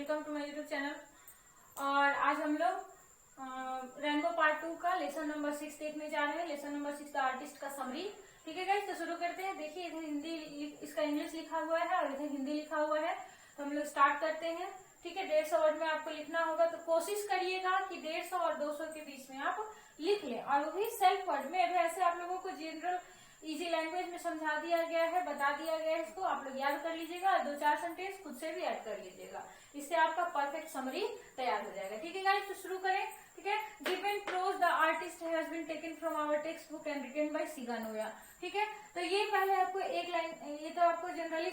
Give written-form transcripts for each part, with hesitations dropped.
Welcome to my YouTube channel. और आज हम लोग रेनबो पार्ट 2 का लेसन नंबर 6 देखने जा रहे हैं। लेसन नंबर 6 का आर्टिस्ट का समरी। ठीक है गाइस, तो शुरू करते हैं। देखिए इधर हिंदी, इसका इंग्लिश लिखा हुआ है और इधर हिंदी लिखा हुआ है, तो हम लोग स्टार्ट करते हैं। ठीक है, 150 वर्ड में आपको लिखना होगा, तो कोशिश करिएगा कि 150 और 200 के बीच में आप लिख लें, और वो भी सेल्फ वर्ड में। वैसे आप लोगों को जनरल इजी लैंग्वेज में समझा दिया गया है, बता दिया गया है, इसको आप लोग याद कर लीजिएगा और 2-4 सेंटेंस खुद से भी ऐड कर लीजिएगा। इससे आपका परफेक्ट समरी तैयार हो जाएगा। ठीक है गाइस, तो शुरू करें। ठीक है, given prose the artist has been taken from our text book and written by सिगा नोया। ठीक है, तो ये पहले आपको एक लाइन, ये तो आपको जनरली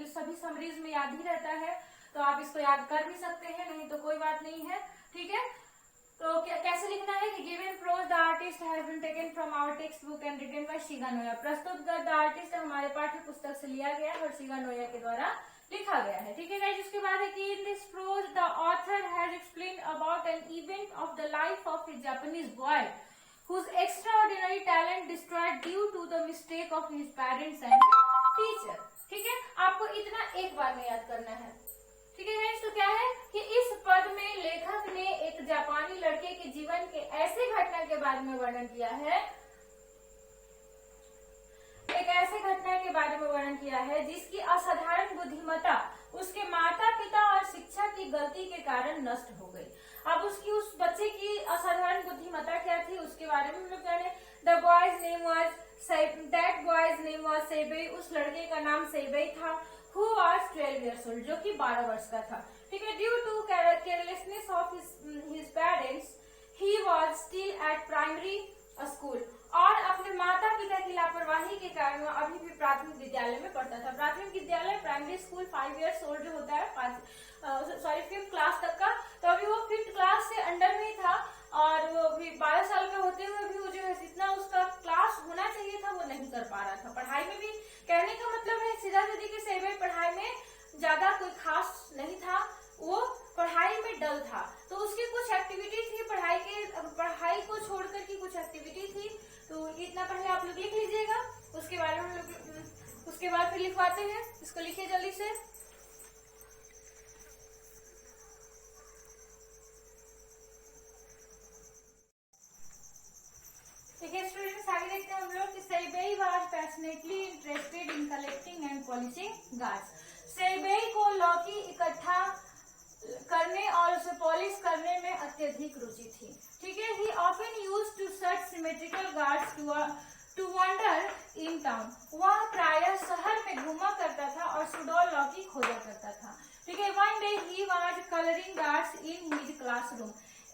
सभी समरीज में याद ही रहता है, तो आप इसको याद कर भी सकते हैं, नहीं तो कोई बात नहीं है। ठीक है, तो कैसे लिखना है कि given prose the artist has been taken from our text book and written by सिगा नोया। प्रस्तुत गद्य आर्टिस्ट हमारे पाठ्य पुस्तक से लिया गया है और सिगा नोया के द्वारा लिखा गया है। ठीक है गाइस, उसके बाद है कि in this prose the author has explained about an event of the life of a Japanese boy whose extraordinary talent destroyed due to the mistake of his parents and teacher। ठीक है, आपको इतना एक बार में याद करना है। ठीक है गाइस, तो क्या है कि इस पद में लेखक ने एक जापानी लड़के के जीवन के ऐसे घटना के बारे में वर्णन किया है, एक ऐसे घटना के बारे में वर्णन किया है जिसकी असाधारण बुद्धिमत्ता उसके माता पिता और शिक्षक की गलती के कारण नष्ट हो गई। अब उस बच्चे की असाधारण बुद्धिमत्ता क्या थी उसके बारे में हम लोग जाने। The boy's name was that boy's name was Seibei. उस लड़के का नाम सेबई था। हु वाज 12 years old, जो कि 12 वर्ष का था। ठीक है, due to carelessness of his parents he was still at primary school. और अपने माता पिता की लापरवाही के कारण वह अभी भी प्राथमिक विद्यालय में पढ़ता था। प्राथमिक विद्यालय प्राइमरी स्कूल 5 years old जो होता है, 5th क्लास तक का, तो अभी वो 5th क्लास से अंडर में था, और वो भी 12 साल का होते हुए भी वो जो है जितना उसका क्लास होना चाहिए था वो नहीं कर पा रहा था। पढ़ाई में भी, कहने का मतलब है सीधा सीधी की सेबई पढ़ाई में ज्यादा कोई खास नहीं था, वो पढ़ाई में डल था। तो उसकी कुछ एक्टिविटी थी, पढ़ाई को छोड़कर की कुछ एक्टिविटी थी, तो इतना पहले आप लोग लिख लीजिएगा। उसके बारे में उसके बाद फिर लिखवाते हैं, इसको लिखिए जल्दी से। देखिए स्टूडेंट्स, आगे देखते हैं हम लोग कि Seibei was passionately interested in collecting and polishing gourds. Seibei को लौकी इकट्ठा करने और उसे पॉलिश करने में अत्यधिक रुचि थी। ठीक है, he often used to search symmetrical gourds to wander in town. वह प्रायः शहर में घूमा करता था और सुडौल लौकी खोजा करता था। ठीक है, one day he was colouring guards in his classroom.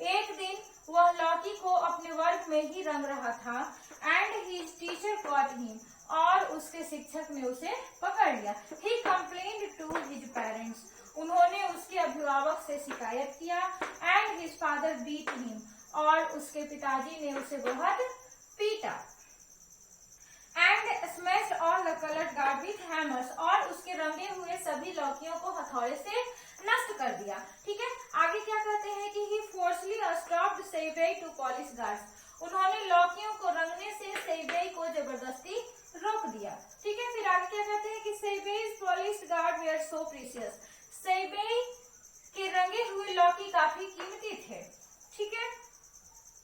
एक दिन वह लौकी को अपने वर्ग में ही रंग रहा था, and his teacher caught him. और उसके शिक्षक ने उसे पकड़ लिया। He complained to his parents. उन्होंने उसके अभिभावक से शिकायत किया। And his father beat him. और उसके पिताजी ने उसे बहुत पीटा। And smashed all the coloured gourd with hammers. और उसके रंगे हुए सभी लौकियों को हथौड़े से नष्ट कर दिया। ठीक है, आगे क्या कहते हैं कि ही फोर्सली स्टॉप्ड सेबई टू पॉलिश गार्ड्स। उन्होंने लौकियों को रंगने से सेबई को जबरदस्ती रोक दिया। ठीक है, फिर आगे क्या कहते हैं कि सेबई's polished guard were so precious। सेबई के रंगे हुए लौकी काफी कीमती थे। ठीक है,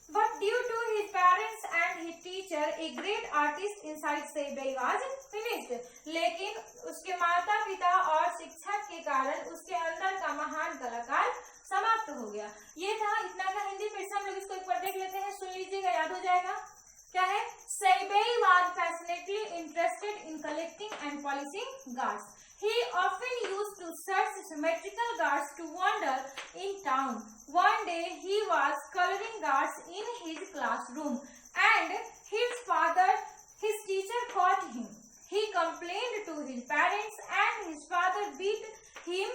but due to his parents and his teacher, a great artist inside सेबई was finished। लेकिन उसके माता पिता और शिक्षक के कारण उसके अंदर का महान कलाकार समाप्त हो गया। ये था इतना का हिंदी। फिर से हम लोग इसको एक बार देख लेते हैं, सुन लीजिएगा, याद हो जाएगा। क्या है? सेबई was passionately interested in collecting and polishing guards. He often used to search symmetrical guards to wander in town. One day he was coloring guards in his classroom, and his teacher caught him. He complained to his parents, and his father beat him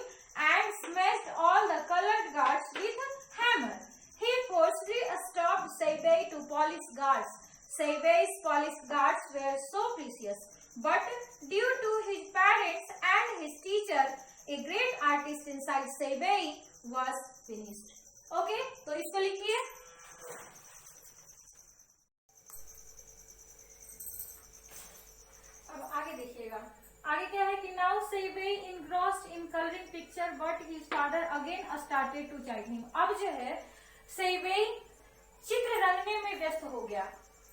and smashed all the colored guards with hammer. He forcibly stopped Seibei to polish guards. Seibei's polished guards were so precious, but due to his parents and his teacher, a great artist inside Seibei was finished. Okay, तो इसको लिखिए। अब आगे देखिएगा। आगे क्या है कि now सेबेई engrossed in coloring picture but his father again started to chide him। अब जो है सेबेई चित्र रंगने में व्यस्त हो गया,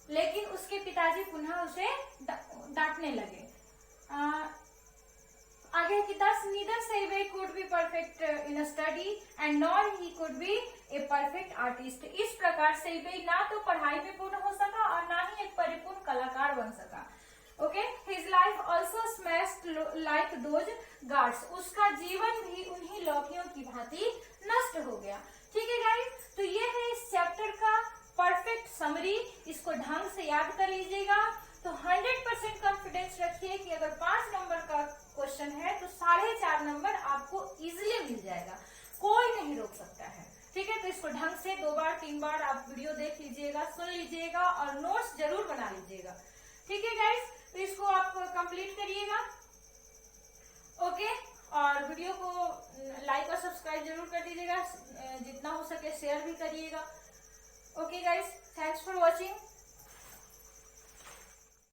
लेकिन उसके पिताजी पुनः उसे डांटने लगे। आगे कि thus neither Seibei could be perfect in a study and nor he could be a perfect artist। इस प्रकार सेबेई ना तो पढ़ाई में पूर्ण हो सका और ना ही एक परिपूर्ण कलाकार बन सका। Okay, his life also smashed like those guards। उसका जीवन भी उन्हीं लौकियों की भांति नष्ट हो गया। ठीक है गाइस, तो ये है इस चैप्टर का परफेक्ट समरी। इसको ढंग से याद कर लीजिएगा। तो 100% कॉन्फिडेंस रखिए कि अगर 5 नंबर का क्वेश्चन है तो 4.5 नंबर आपको इजीली मिल जाएगा, कोई नहीं रोक सकता है। ठीक है, तो इसको ढंग से 2 बार 3 बार आप वीडियो देख लीजिएगा, सुन लीजिएगा और नोट्स जरूर बना लीजिएगा। ठीक है गाइस, तो इसको आप कंप्लीट करिएगा। ओके, और वीडियो को लाइक और सब्सक्राइब जरूर कर दीजिएगा, जितना हो सके शेयर भी करिएगा। Okay guys, thanks for watching.